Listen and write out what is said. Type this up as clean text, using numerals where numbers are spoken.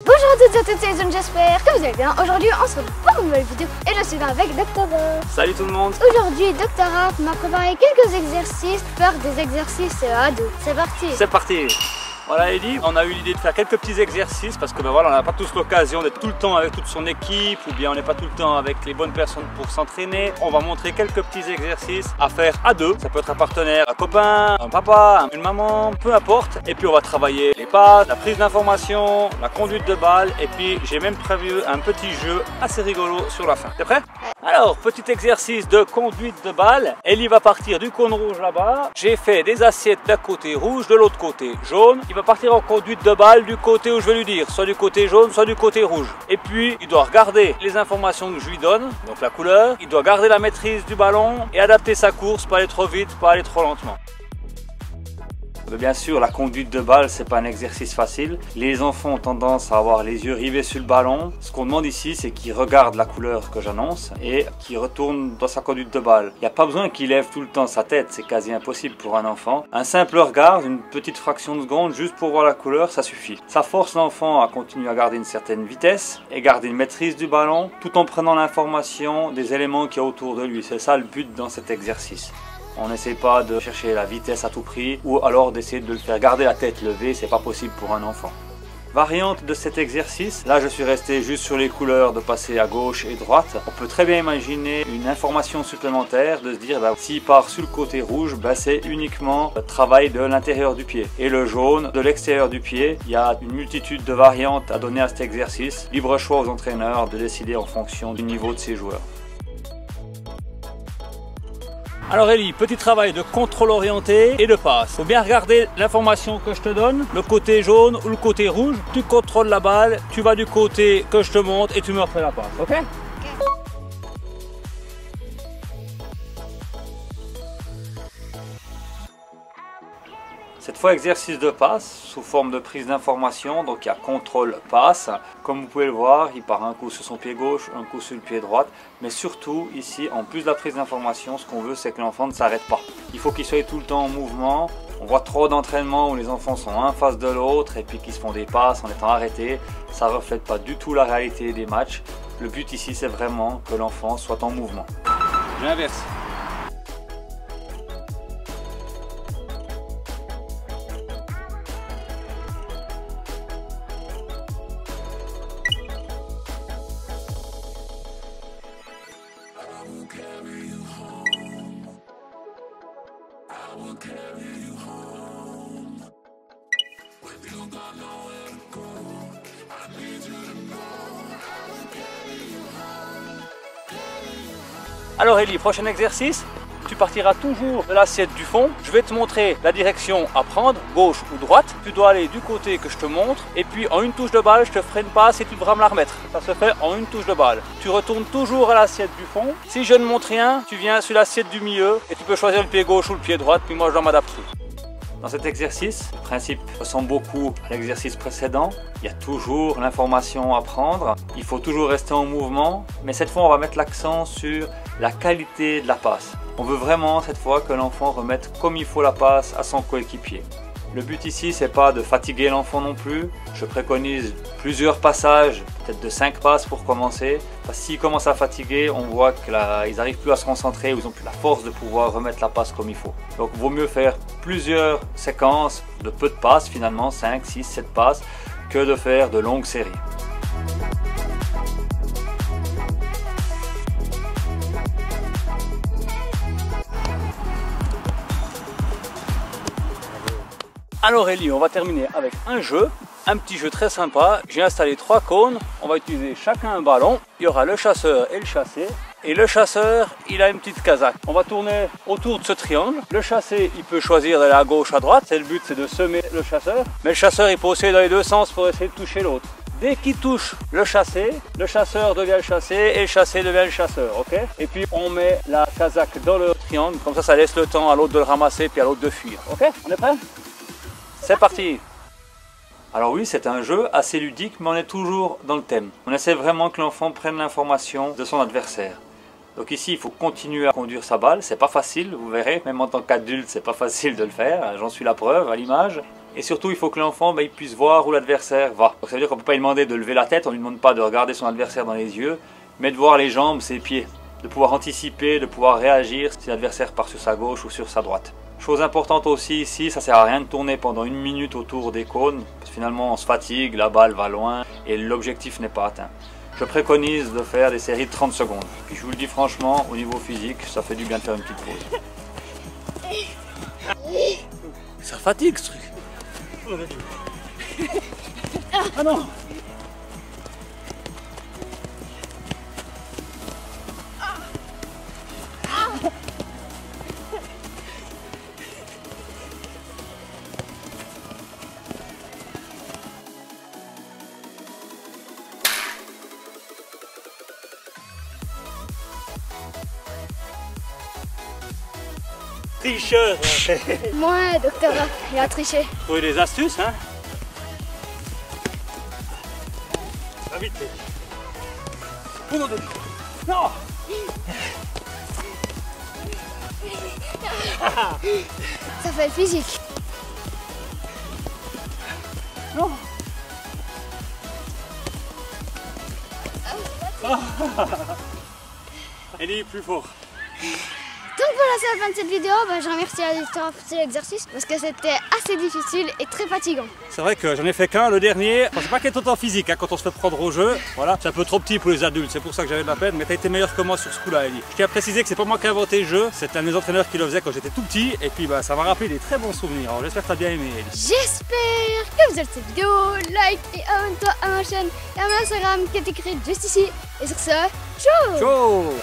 Bonjour à toutes et à tous, c'est Jason, j'espère que vous allez bien. Aujourd'hui on se retrouve pour une nouvelle vidéo et je suis là avec Dr. Salut tout le monde. Aujourd'hui Dr. m'a préparé quelques exercices, faire des exercices à deux. C'est parti. C'est parti. Voilà Ellie, on a eu l'idée de faire quelques petits exercices parce que ben voilà, on n'a pas tous l'occasion d'être tout le temps avec toute son équipe ou bien on n'est pas tout le temps avec les bonnes personnes pour s'entraîner. On va montrer quelques petits exercices à faire à deux. Ça peut être un partenaire, un copain, un papa, une maman, peu importe. Et puis on va travailler les passes, la prise d'information, la conduite de balle et puis j'ai même prévu un petit jeu assez rigolo sur la fin. T'es prêt? Alors, petit exercice de conduite de balle. Ellie va partir du cône rouge là-bas. J'ai fait des assiettes d'un côté rouge, de l'autre côté jaune. Il va partir en conduite de balle du côté où je vais lui dire, soit du côté jaune, soit du côté rouge. Et puis, il doit regarder les informations que je lui donne, donc la couleur. Il doit garder la maîtrise du ballon et adapter sa course, pas aller trop vite, pas aller trop lentement. Bien sûr, la conduite de balle, c'est pas un exercice facile. Les enfants ont tendance à avoir les yeux rivés sur le ballon. Ce qu'on demande ici, c'est qu'ils regardent la couleur que j'annonce et qu'ils retournent dans sa conduite de balle. Il n'y a pas besoin qu'il lève tout le temps sa tête, c'est quasi impossible pour un enfant. Un simple regard, une petite fraction de seconde, juste pour voir la couleur, ça suffit. Ça force l'enfant à continuer à garder une certaine vitesse et garder une maîtrise du ballon, tout en prenant l'information des éléments qu'il y a autour de lui. C'est ça le but dans cet exercice. On n'essaie pas de chercher la vitesse à tout prix ou alors d'essayer de le faire garder la tête levée, c'est pas possible pour un enfant. Variante de cet exercice, là je suis resté juste sur les couleurs de passer à gauche et droite. On peut très bien imaginer une information supplémentaire de se dire s'il part sur le côté rouge, c'est uniquement le travail de l'intérieur du pied. Et le jaune de l'extérieur du pied, il y a une multitude de variantes à donner à cet exercice. Libre choix aux entraîneurs de décider en fonction du niveau de ses joueurs. Alors Ellie, petit travail de contrôle orienté et de passe. Faut bien regarder l'information que je te donne, le côté jaune ou le côté rouge. Tu contrôles la balle, tu vas du côté que je te montre et tu me refais la passe, ok? Cette fois, exercice de passe sous forme de prise d'information, donc il y a contrôle passe. Comme vous pouvez le voir, il part un coup sur son pied gauche, un coup sur le pied droit. Mais surtout, ici, en plus de la prise d'information, ce qu'on veut, c'est que l'enfant ne s'arrête pas. Il faut qu'il soit tout le temps en mouvement. On voit trop d'entraînements où les enfants sont un en face de l'autre et puis qu'ils se font des passes en étant arrêtés. Ça ne reflète pas du tout la réalité des matchs. Le but ici, c'est vraiment que l'enfant soit en mouvement. J'inverse. Alors Ellie, prochain exercice, tu partiras toujours de l'assiette du fond. Je vais te montrer la direction à prendre, gauche ou droite. Tu dois aller du côté que je te montre et puis en une touche de balle, je te ferai une passe et tu devras me la remettre. Ça se fait en une touche de balle. Tu retournes toujours à l'assiette du fond. Si je ne montre rien, tu viens sur l'assiette du milieu et tu peux choisir le pied gauche ou le pied droit, puis moi je dois m'adapter. Dans cet exercice, le principe ressemble beaucoup à l'exercice précédent. Il y a toujours l'information à prendre. Il faut toujours rester en mouvement. Mais cette fois, on va mettre l'accent sur la qualité de la passe. On veut vraiment cette fois que l'enfant remette comme il faut la passe à son coéquipier. Le but ici, c'est pas de fatiguer l'enfant non plus. Je préconise plusieurs passages, peut-être de 5 passes pour commencer. Parce que s'ils commencent à fatiguer, on voit qu'ils n'arrivent plus à se concentrer, ou ils n'ont plus la force de pouvoir remettre la passe comme il faut. Donc il vaut mieux faire plusieurs séquences de peu de passes, finalement 5, 6, 7 passes, que de faire de longues séries. Alors Ellie, on va terminer avec un jeu, un petit jeu très sympa. J'ai installé 3 cônes, on va utiliser chacun un ballon. Il y aura le chasseur et le chassé. Et le chasseur, il a une petite casaque. On va tourner autour de ce triangle. Le chassé, il peut choisir d'aller à gauche, à droite. Le but, c'est de semer le chasseur. Mais le chasseur, il peut aussi aller dans les deux sens pour essayer de toucher l'autre. Dès qu'il touche le chasseur devient le chassé et le chassé devient le chasseur, ok? Et puis on met la casaque dans le triangle, comme ça laisse le temps à l'autre de le ramasser puis à l'autre de fuir, ok? On est prêt? C'est parti! Alors oui, c'est un jeu assez ludique, mais on est toujours dans le thème. On essaie vraiment que l'enfant prenne l'information de son adversaire. Donc ici, il faut continuer à conduire sa balle. C'est pas facile, vous verrez, même en tant qu'adulte, c'est pas facile de le faire. J'en suis la preuve à l'image. Et surtout, il faut que l'enfant il puisse voir où l'adversaire va. Donc ça veut dire qu'on ne peut pas lui demander de lever la tête, on ne lui demande pas de regarder son adversaire dans les yeux, mais de voir les jambes, ses pieds, de pouvoir anticiper, de pouvoir réagir si l'adversaire part sur sa gauche ou sur sa droite. Chose importante aussi ici, ça sert à rien de tourner pendant 1 minute autour des cônes, parce que finalement on se fatigue, la balle va loin et l'objectif n'est pas atteint. Je préconise de faire des séries de 30 secondes. Puis je vous le dis franchement, au niveau physique, ça fait du bien de faire une petite pause. Ça fatigue ce truc. Ah non! Tricheur! Moi, docteur, il a triché. Trouver des astuces, hein? Va vite! Oh non! Non! Ça fait physique. Non! Ellie, plus fort! Donc voilà, c'est la fin de cette vidéo. Je remercie l'éditeur pour l'exercice parce que c'était assez difficile et très fatigant. C'est vrai que j'en ai fait qu'un, le dernier. Enfin, c'est pas qu'il est autant physique hein, quand on se fait prendre au jeu. Voilà, c'est un peu trop petit pour les adultes, c'est pour ça que j'avais de la peine. Mais t'as été meilleur que moi sur ce coup-là, Ellie. Je tiens à préciser que c'est pas moi qui ai inventé le jeu, c'est un de mes entraîneurs qui le faisait quand j'étais tout petit. Et puis ça m'a rappelé des très bons souvenirs. Alors j'espère que t'as bien aimé, Ellie. J'espère que vous avez cette vidéo. Like et abonne-toi à ma chaîne et à mon Instagram qui est écrit juste ici. Et sur ce, ciao! Ciao!